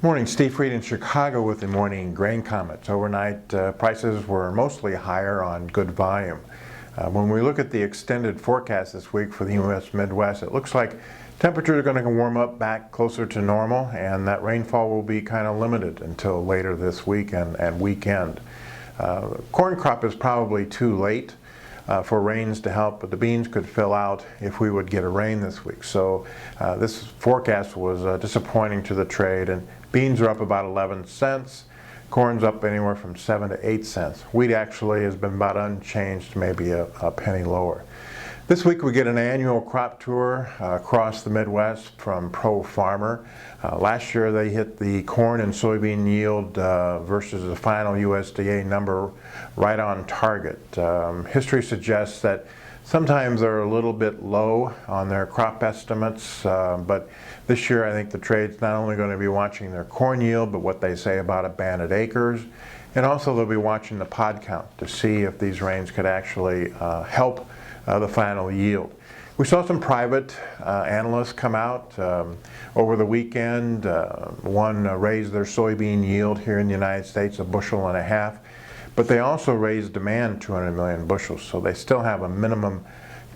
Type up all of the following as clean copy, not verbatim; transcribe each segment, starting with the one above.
Morning, Steve Reed in Chicago with the morning grain comments. Overnight prices were mostly higher on good volume. When we look at the extended forecast this week for the U.S. Midwest, it looks like temperatures are going to warm up back closer to normal, and that rainfall will be kind of limited until later this week and weekend. Corn crop is probably too late for rains to help, but the beans could fill out if we would get a rain this week. So this forecast was disappointing to the trade, and beans are up about 11 cents. Corn's up anywhere from 7 to 8 cents. Wheat actually has been about unchanged, maybe a penny lower. This week we get an annual crop tour across the Midwest from Pro Farmer. Last year they hit the corn and soybean yield versus the final USDA number right on target. History suggests that sometimes they're a little bit low on their crop estimates, but this year I think the trade's not only going to be watching their corn yield, but what they say about abandoned acres. And also they'll be watching the pod count to see if these rains could actually help the final yield. We saw some private analysts come out over the weekend. One raised their soybean yield here in the United States 1.5 bushels, but they also raised demand 200 million bushels, so they still have a minimum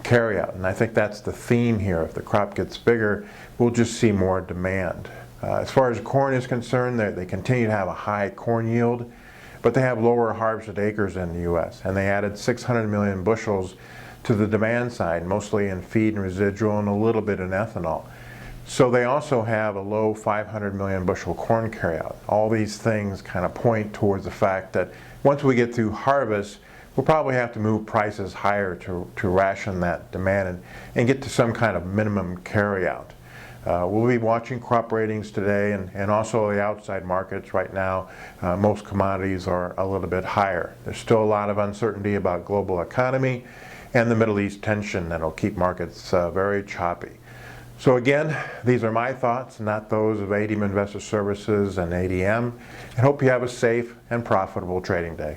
carryout. And I think that's the theme here. If the crop gets bigger, we'll just see more demand. As far as corn is concerned, they continue to have a high corn yield, but they have lower harvested acres in the U.S., and they added 600 million bushels to the demand side, mostly in feed and residual and a little bit in ethanol. So they also have a low 500 million bushel corn carryout. All these things kind of point towards the fact that once we get through harvest, we'll probably have to move prices higher to ration that demand and get to some kind of minimum carryout. We'll be watching crop ratings today and also the outside markets. Right now, most commodities are a little bit higher. There's still a lot of uncertainty about global economy and the Middle East tension that'll keep markets very choppy. So again, these are my thoughts, not those of ADM Investor Services and ADM, and hope you have a safe and profitable trading day.